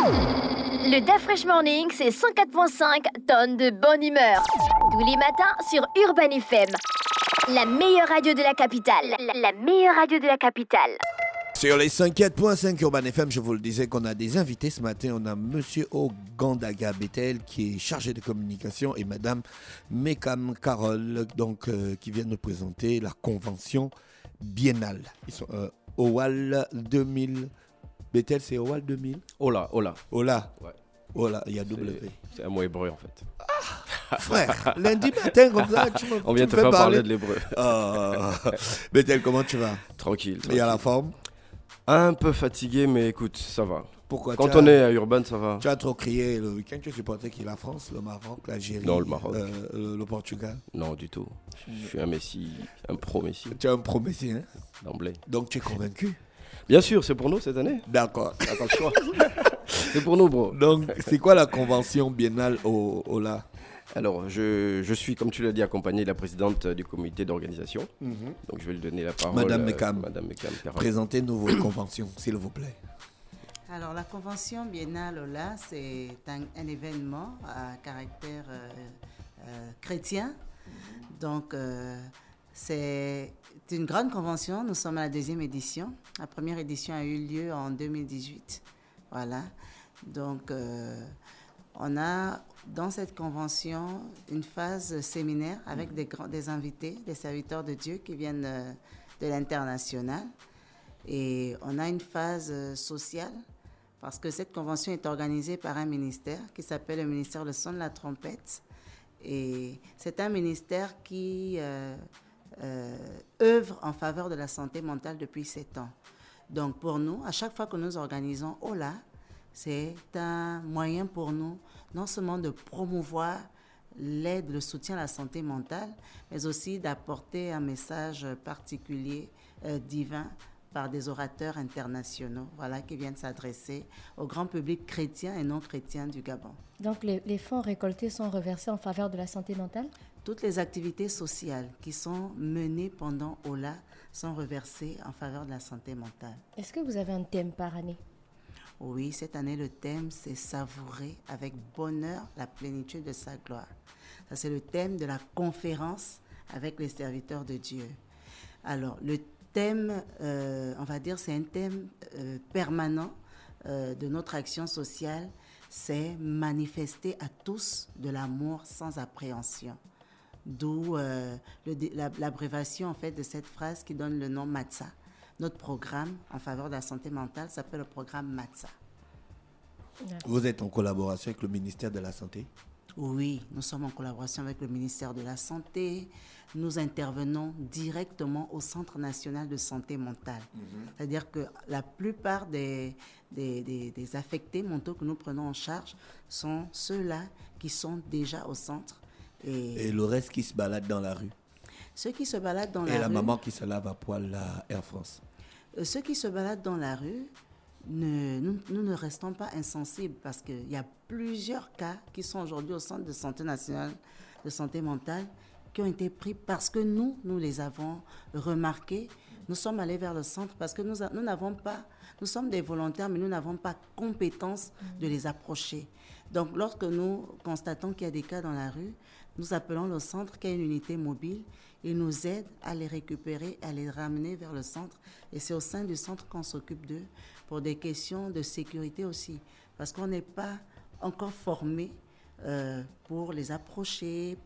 Le DAF Fresh Morning, c'est 104.5 tonnes de bonne humeur. Tous les matins sur Urban FM. La meilleure radio de la capitale. La meilleure radio de la capitale. Sur les 104.5 Urban FM, je vous le disais qu'on a des invités ce matin. On a Monsieur Ogandaga Bethel qui est chargé de communication et Madame Mekam Carole donc, qui viennent nous présenter la convention biennale. Ils sont OWAL 2000. Bethel, c'est OWAL 2000 Ola. Ouais. Ola, il y a C'est un mot hébreu en fait. Frère, lundi matin comme ça, On vient te faire parler de l'hébreu. Bethel, comment tu vas? Tranquille. Et à la forme? Un peu fatigué, mais écoute, ça va. Pourquoi? Quand on est à Urban, ça va. Tu as trop crié le week-end, tu supportais qui? La France, le Maroc, l'Algérie? Non, le Maroc. Le Portugal? Non, du tout. Je suis un Messi, un pro-Messi. Tu es un pro-Messi, hein? D'emblée. Donc tu es convaincu? Bien sûr, c'est pour nous cette année. D'accord. T'as pas le choix. C'est pour nous, bro. Donc, c'est quoi la convention biennale au LA? Alors, je suis, comme tu l'as dit, accompagné de la présidente du comité d'organisation. Donc, je vais lui donner la parole. Madame Mekam. Carole. Présentez-nous vos conventions, s'il vous plaît. Alors, la convention biennale OLA, c'est un événement à caractère chrétien. Donc, c'est une grande convention. Nous sommes à la deuxième édition. La première édition a eu lieu en 2018. Voilà. Donc, on a dans cette convention une phase séminaire avec des invités, des serviteurs de Dieu qui viennent de l'international. Et on a une phase sociale parce que cette convention est organisée par un ministère qui s'appelle le ministère Le Son de la Trompette. Et c'est un ministère qui œuvre en faveur de la santé mentale depuis 7 ans. Donc pour nous, à chaque fois que nous organisons OLA, c'est un moyen pour nous non seulement de promouvoir l'aide, le soutien à la santé mentale, mais aussi d'apporter un message particulier, divin, par des orateurs internationaux, voilà, qui viennent s'adresser au grand public chrétien et non chrétien du Gabon. Donc les fonds récoltés sont reversés en faveur de la santé mentale? Toutes les activités sociales qui sont menées pendant OLA sont reversées en faveur de la santé mentale. Est-ce que vous avez un thème par année? Oui, cette année, le thème, c'est savourer avec bonheur la plénitude de sa gloire. Ça, c'est le thème de la conférence avec les serviteurs de Dieu. Alors, le thème, on va dire, c'est un thème permanent de notre action sociale, c'est manifester à tous de l'amour sans appréhension. D'où l'abréviation en fait, de cette phrase qui donne le nom MATSA. Notre programme en faveur de la santé mentale s'appelle le programme MATSA. Vous êtes en collaboration avec le ministère de la Santé? Oui, nous sommes en collaboration avec le ministère de la Santé. Nous intervenons directement au Centre national de santé mentale. C'est-à-dire que la plupart des affectés mentaux que nous prenons en charge sont ceux-là qui sont déjà au centre. Et le reste qui se balade dans la rue? Ceux qui se baladent dans la rue... Et la maman qui se lave à poil à Air France? Ceux qui se baladent dans la rue, nous ne restons pas insensibles parce qu'il y a plusieurs cas qui sont aujourd'hui au Centre de santé nationale de santé mentale qui ont été pris parce que nous les avons remarqués. Nous sommes allés vers le centre parce que nous n'avons pas... Nous sommes des volontaires, mais nous n'avons pas compétence de les approcher. Donc, lorsque nous constatons qu'il y a des cas dans la rue, nous appelons le centre qui a une unité mobile. Ils nous aident à les récupérer, à les ramener vers le centre. Et c'est au sein du centre qu'on s'occupe d'eux pour des questions de sécurité aussi. Parce qu'on n'est pas encore formé pour les approcher.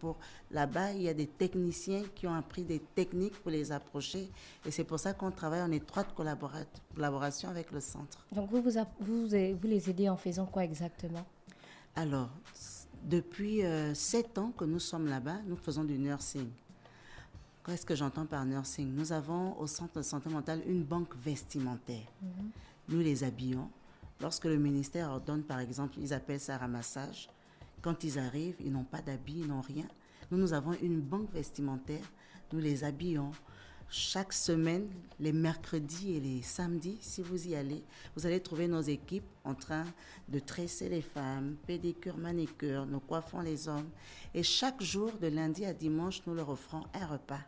Là-bas, il y a des techniciens qui ont appris des techniques pour les approcher. Et c'est pour ça qu'on travaille en étroite collaboration avec le centre. Donc vous les aidez en faisant quoi exactement? Alors, depuis 7 ans que nous sommes là-bas, nous faisons du nursing. Qu'est-ce que j'entends par nursing? Nous avons au centre de santé mentale une banque vestimentaire. Nous les habillons. Lorsque le ministère ordonne, par exemple, ils appellent ça ramassage. Quand ils arrivent, ils n'ont pas d'habits, ils n'ont rien. Nous avons une banque vestimentaire. Nous les habillons. Chaque semaine, les mercredis et les samedis, si vous y allez, vous allez trouver nos équipes en train de tresser les femmes, pédicure, manicure, nous coiffons les hommes. Et chaque jour, de lundi à dimanche, nous leur offrons un repas.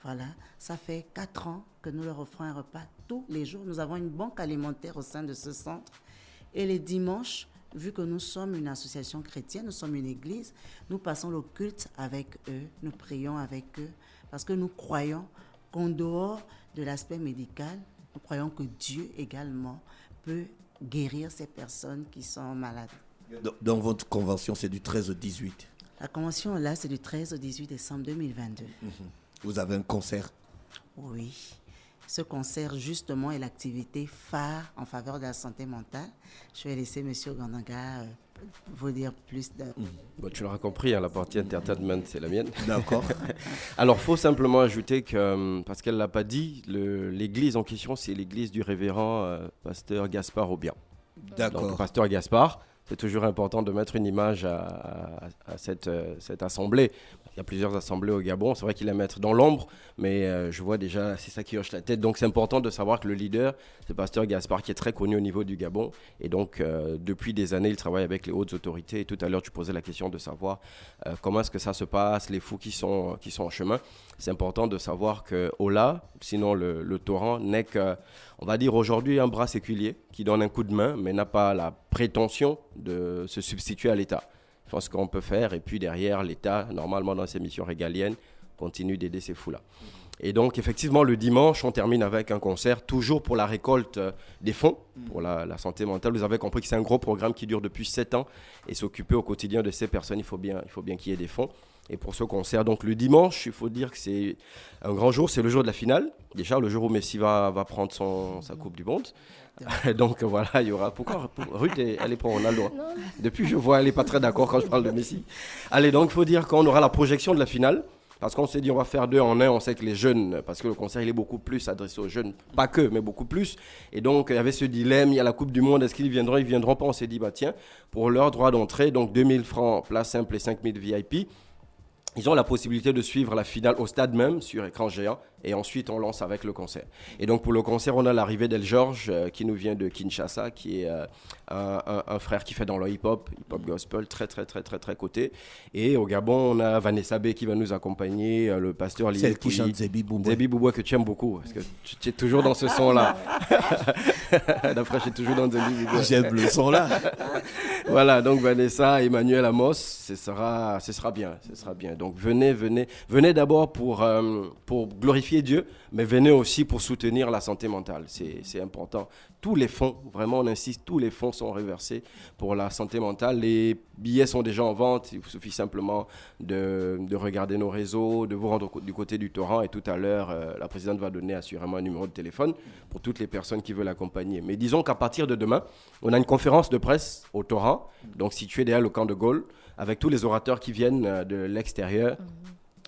Voilà, ça fait 4 ans que nous leur offrons un repas tous les jours. Nous avons une banque alimentaire au sein de ce centre. Et les dimanches, vu que nous sommes une association chrétienne, nous sommes une église, nous passons le culte avec eux, nous prions avec eux, parce que nous croyons qu'en dehors de l'aspect médical, nous croyons que Dieu également peut guérir ces personnes qui sont malades. Dans votre convention, c'est du 13 au 18. La convention, là, c'est du 13 au 18 décembre 2022. Vous avez un concert? Oui. Ce concert, justement, est l'activité phare en faveur de la santé mentale. Je vais laisser M. Gandaga vous dire plus de... Bon, tu l'auras compris, la partie entertainment, c'est la mienne. D'accord. Alors, il faut simplement ajouter que, parce qu'elle ne l'a pas dit, l'église en question, c'est l'église du révérend pasteur Gaspard Aubian. D'accord. Donc, pasteur Gaspard, c'est toujours important de mettre une image à cette assemblée. Il y a plusieurs assemblées au Gabon. C'est vrai qu'il aime être dans l'ombre, mais je vois déjà, c'est ça qui hoche la tête. Donc, c'est important de savoir que le leader, c'est pasteur Gaspard, qui est très connu au niveau du Gabon. Et donc, depuis des années, il travaille avec les hautes autorités. Et tout à l'heure, tu posais la question de savoir comment est-ce que ça se passe, les fous qui sont en chemin. C'est important de savoir que Ola, sinon le torrent, n'est que, on va dire aujourd'hui, un bras séculier qui donne un coup de main, mais n'a pas la prétention de se substituer à l'État. Ils font ce qu'on peut faire, et puis derrière, l'État, normalement dans ses missions régaliennes, continue d'aider ces fous-là. Et donc, effectivement, le dimanche, on termine avec un concert, toujours pour la récolte des fonds, pour la santé mentale. Vous avez compris que c'est un gros programme qui dure depuis 7 ans, et s'occuper au quotidien de ces personnes, il faut bien qu'il y ait des fonds. Et pour ce concert, donc le dimanche, il faut dire que c'est un grand jour, c'est le jour de la finale. Déjà, le jour où Messi va prendre sa Coupe du Monde. Donc voilà, il y aura... Pourquoi Ruth, elle est pour Ronaldo. Depuis, je vois, elle n'est pas très d'accord quand je parle de Messi. Allez, donc il faut dire qu'on aura la projection de la finale. Parce qu'on s'est dit, on va faire 2 en 1. On sait que les jeunes, parce que le concert, il est beaucoup plus adressé aux jeunes. Pas que, mais beaucoup plus. Et donc, il y avait ce dilemme. Il y a la Coupe du Monde. Est-ce qu'ils viendront? Ils ne viendront pas. On s'est dit, bah tiens, pour leur droit d'entrée, donc 2000 francs place simple et 5000 VIP. Ils ont la possibilité de suivre la finale au stade même, sur écran géant, et ensuite on lance avec le concert. Et donc pour le concert, on a l'arrivée d'El George, qui nous vient de Kinshasa, qui est un frère qui fait dans le hip-hop gospel, très coté. Et au Gabon, on a Vanessa B qui va nous accompagner, le pasteur Liel. Celle qui chante Zébi Bouboua. Zébi Bouboua, que tu aimes beaucoup, parce que tu es toujours dans ce son-là. D'après, je suis toujours dans Zébi Bouboua. J'aime le son-là. Voilà, donc Vanessa, Emmanuel Amos, ce sera bien. Donc venez d'abord pour glorifier Dieu, mais venez aussi pour soutenir la santé mentale. C'est important. Tous les fonds, vraiment on insiste, tous les fonds sont reversés pour la santé mentale. Les billets sont déjà en vente. Il vous suffit simplement de regarder nos réseaux, de vous rendre du côté du torrent. Et tout à l'heure, la présidente va donner assurément un numéro de téléphone pour toutes les personnes qui veulent l'accompagner. Mais disons qu'à partir de demain, on a une conférence de presse au torrent, donc située derrière le camp de Gaulle, avec tous les orateurs qui viennent de l'extérieur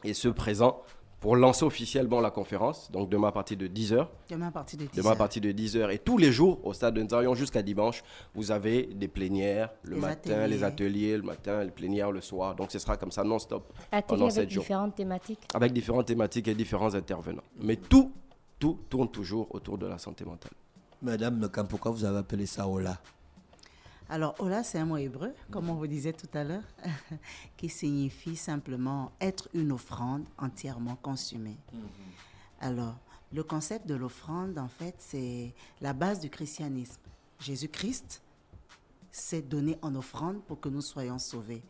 et ceux présents pour lancer officiellement la conférence. Donc demain à partir de 10h. Demain à partir de 10h. Et tous les jours au stade de Nzarion jusqu'à dimanche, vous avez des plénières le matin, les ateliers le matin, les plénières le soir. Donc ce sera comme ça non-stop pendant 7 jours. Différentes thématiques. Avec différentes thématiques et différents intervenants. Mais tout tourne toujours autour de la santé mentale. Madame Mekam, pourquoi vous avez appelé ça Ola? Alors, Ola, c'est un mot hébreu, comme on vous disait tout à l'heure, qui signifie simplement être une offrande entièrement consumée. Alors, le concept de l'offrande, en fait, c'est la base du christianisme. Jésus-Christ s'est donné en offrande pour que nous soyons sauvés.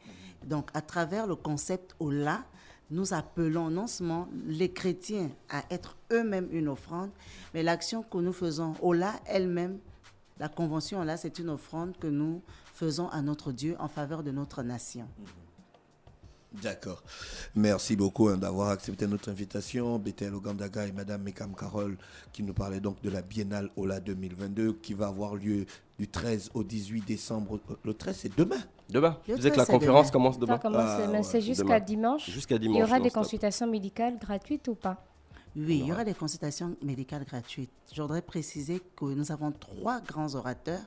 Donc, à travers le concept Ola, nous appelons non seulement les chrétiens à être eux-mêmes une offrande, mais l'action que nous faisons, Ola elle-même, la convention, là, c'est une offrande que nous faisons à notre Dieu en faveur de notre nation. D'accord. Merci beaucoup d'avoir accepté notre invitation. Bethel Ogandaga et Madame Mekam Carole qui nous parlaient donc de la Biennale Ola 2022 qui va avoir lieu du 13 au 18 décembre. Le 13, c'est demain. Demain. Vous savez que la conférence commence demain. Ça commence, mais c'est jusqu'à dimanche. Jusqu'à dimanche. Il y aura des consultations médicales gratuites ou pas? Oui, il y aura des consultations médicales gratuites. Je voudrais préciser que nous avons 3 grands orateurs.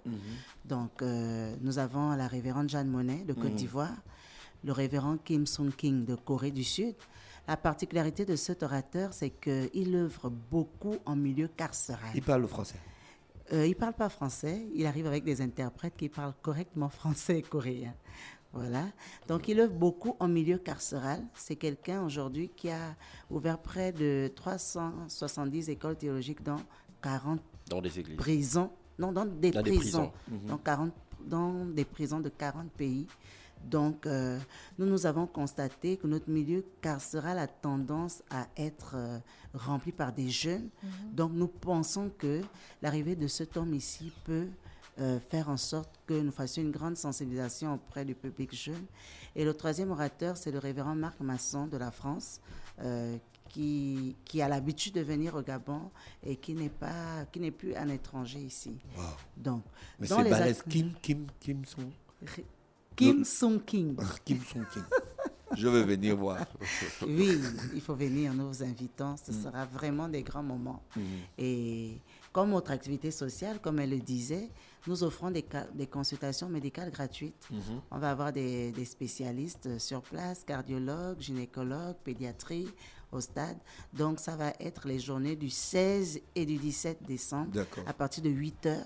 Donc, nous avons la révérende Jeanne Monnet de Côte d'Ivoire, le révérend Kim Sung-King de Corée du Sud. La particularité de cet orateur, c'est qu'il œuvre beaucoup en milieu carcéral. Il parle le français? Il ne parle pas français. Il arrive avec des interprètes qui parlent correctement français et coréen. Voilà. Donc, il œuvre beaucoup en milieu carcéral. C'est quelqu'un aujourd'hui qui a ouvert près de 370 écoles théologiques dans 40 dans des églises. Prisons non, dans des Dans des prisons, prisons. dans des prisons de 40 pays. Donc, nous avons constaté que notre milieu carcéral a tendance à être rempli par des jeunes. Donc, nous pensons que l'arrivée de cet homme ici peut faire en sorte que nous fassions une grande sensibilisation auprès du public jeune. Et le troisième orateur, c'est le révérend Marc Masson de la France, qui a l'habitude de venir au Gabon et qui n'est plus un étranger ici. Wow. Donc, mais dans c'est les balèze. Kim Sung-King. Kim Sung-King. Je veux venir voir. Oui, il faut venir, nous vous invitons. Ce sera vraiment des grands moments. Et comme autre activité sociale, comme elle le disait, nous offrons des consultations médicales gratuites. On va avoir des spécialistes sur place, cardiologues, gynécologues, pédiatrie au stade. Donc, ça va être les journées du 16 et du 17 décembre à partir de 8 heures.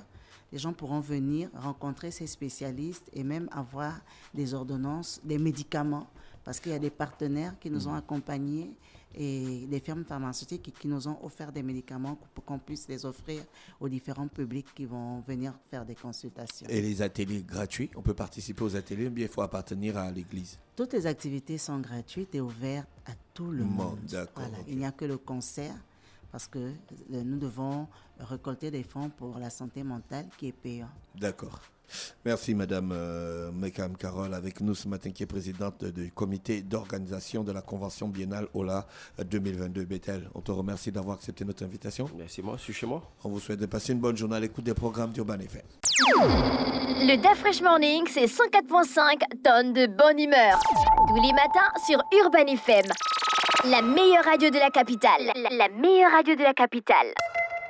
Les gens pourront venir rencontrer ces spécialistes et même avoir des ordonnances, des médicaments, parce qu'il y a des partenaires qui nous ont accompagnés et des firmes pharmaceutiques qui nous ont offert des médicaments pour qu'on puisse les offrir aux différents publics qui vont venir faire des consultations. Et les ateliers gratuits, on peut participer aux ateliers, ou bien il faut appartenir à l'église? Toutes les activités sont gratuites et ouvertes à tout le monde. D'accord. Voilà. Il n'y a que le concert, parce que nous devons récolter des fonds pour la santé mentale qui est payant. D'accord. Merci Madame Mekam Carole avec nous ce matin, qui est présidente du comité d'organisation de la convention biennale OLA 2022 Bethel. On te remercie d'avoir accepté notre invitation. Merci, moi, je suis chez moi. On vous souhaite de passer une bonne journée à l'écoute des programmes d'Urban FM. Le DaFresh Morning, c'est 104.5 tonnes de bonne humeur. Tous les matins sur Urban FM. La meilleure radio de la capitale. La meilleure radio de la capitale.